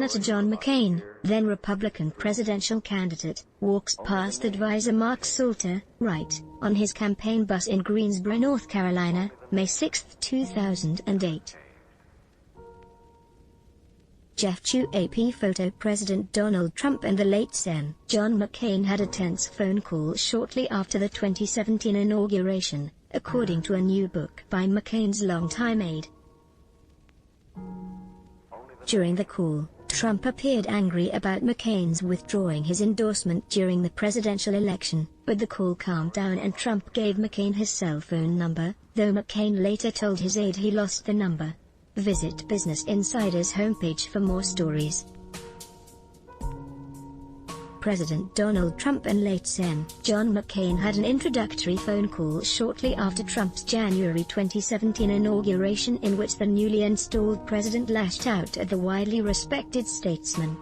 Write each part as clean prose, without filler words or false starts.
Senator John McCain, then Republican presidential candidate, walks past advisor Mark Salter, right, on his campaign bus in Greensboro, North Carolina, May 6, 2008. Jeff Chu AP photo. President Donald Trump and the late Sen. John McCain had a tense phone call shortly after the 2017 inauguration, according to a new book by McCain's longtime aide. During the call, Trump appeared angry about McCain's withdrawing his endorsement during the presidential election, but the call calmed down and Trump gave McCain his cell phone number, though McCain later told his aide he lost the number. Visit Business Insider's homepage for more stories. President Donald Trump and late Sen. John McCain had an introductory phone call shortly after Trump's January 2017 inauguration, in which the newly installed president lashed out at the widely respected statesman.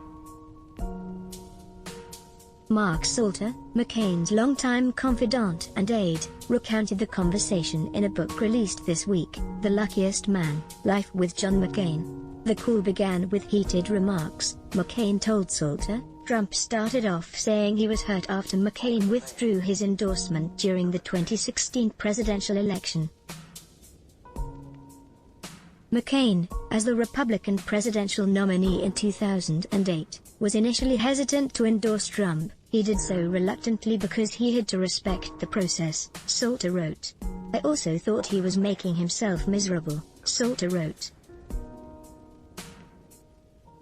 Mark Salter, McCain's longtime confidant and aide, recounted the conversation in a book released this week, The Luckiest Man, Life with John McCain. The call began with heated remarks. McCain told Salter, Trump started off saying he was hurt after McCain withdrew his endorsement during the 2016 presidential election. McCain, as the Republican presidential nominee in 2008, was initially hesitant to endorse Trump. He did so reluctantly because he had to respect the process, Salter wrote. I also thought he was making himself miserable, Salter wrote.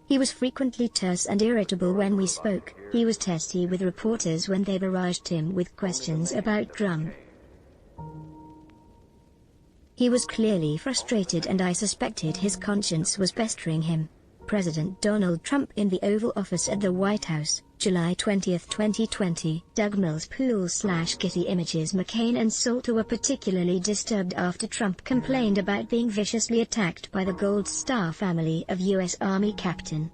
He was frequently terse and irritable when we spoke. He was testy with reporters when they barraged him with questions about Trump. He was clearly frustrated and I suspected his conscience was pestering him. President Donald Trump in the Oval Office at the White House, July 20, 2020. Doug Mills Pool/Getty Images. McCain and Salter were particularly disturbed after Trump complained about being viciously attacked by the Gold Star family of U.S. Army Captain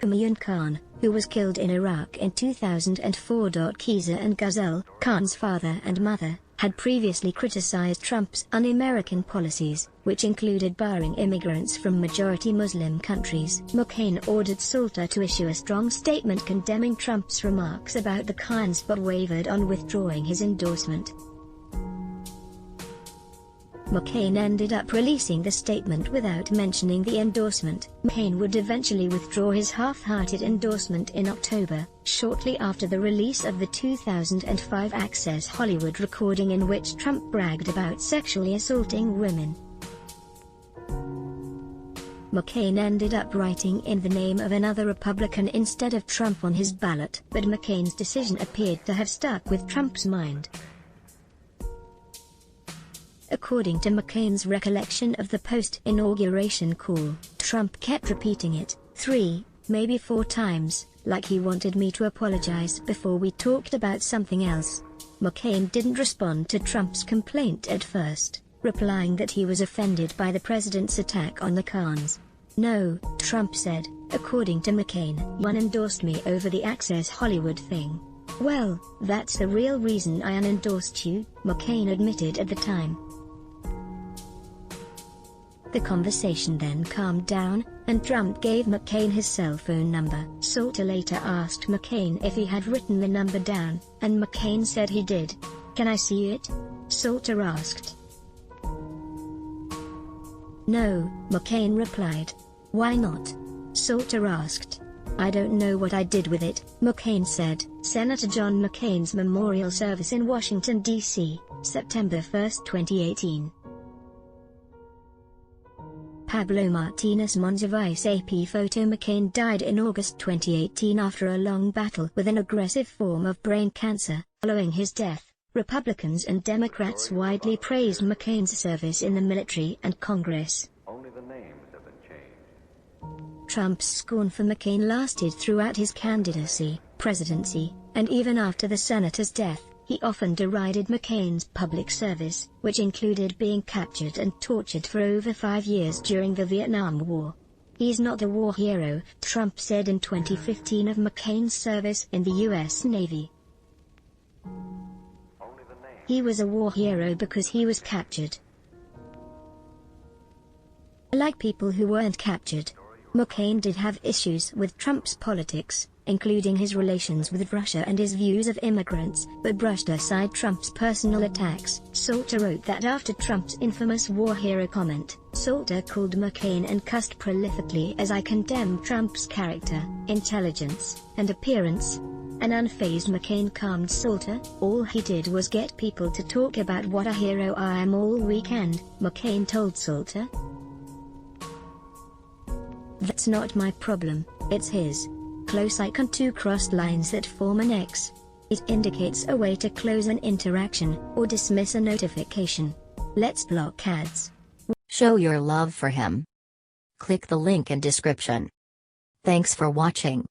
Humayun Khan, who was killed in Iraq in 2004. Qiza and Ghazal, Khan's father and mother, had previously criticized Trump's un-American policies, which included barring immigrants from majority Muslim countries. McCain ordered Salter to issue a strong statement condemning Trump's remarks about the Khans but wavered on withdrawing his endorsement. McCain ended up releasing the statement without mentioning the endorsement. McCain would eventually withdraw his half-hearted endorsement in October, shortly after the release of the 2005 Access Hollywood recording in which Trump bragged about sexually assaulting women. McCain ended up writing in the name of another Republican instead of Trump on his ballot, but McCain's decision appeared to have stuck with Trump's mind. According to McCain's recollection of the post-inauguration call, Trump kept repeating it 3, maybe 4 times, like he wanted me to apologize before we talked about something else. McCain didn't respond to Trump's complaint at first, replying that he was offended by the president's attack on the Khans. No, Trump said, according to McCain, one endorsed me over the Access Hollywood thing. Well, that's the real reason I unendorsed you, McCain admitted at the time. The conversation then calmed down, and Trump gave McCain his cell phone number. Salter later asked McCain if he had written the number down, and McCain said he did. Can I see it? Salter asked. No, McCain replied. Why not? Salter asked. I don't know what I did with it, McCain said. Senator John McCain's memorial service in Washington, D.C., September 1, 2018. Pablo Martinez Monsiváis AP photo. McCain died in August 2018 after a long battle with an aggressive form of brain cancer. Following his death, Republicans and Democrats widely praised McCain's service in the military and Congress. Only the names have been changed. Trump's scorn for McCain lasted throughout his candidacy, presidency, and even after the senator's death. He often derided McCain's public service, which included being captured and tortured for over 5 years during the Vietnam War. He's not a war hero, Trump said in 2015 of McCain's service in the U.S. Navy. He was a war hero because he was captured. like people who weren't captured. McCain did have issues with Trump's politics, including his relations with Russia and his views of immigrants, but brushed aside Trump's personal attacks. Salter wrote that after Trump's infamous war hero comment, Salter called McCain and cussed prolifically as I condemn Trump's character, intelligence, and appearance. An unfazed McCain calmed Salter. All he did was get people to talk about what a hero I am all weekend, McCain told Salter. That's not my problem, it's his. Close icon 2 crossed lines that form an X. It indicates a way to close an interaction, or dismiss a notification. Let's block ads. Show your love for him. Click the link in description. Thanks for watching.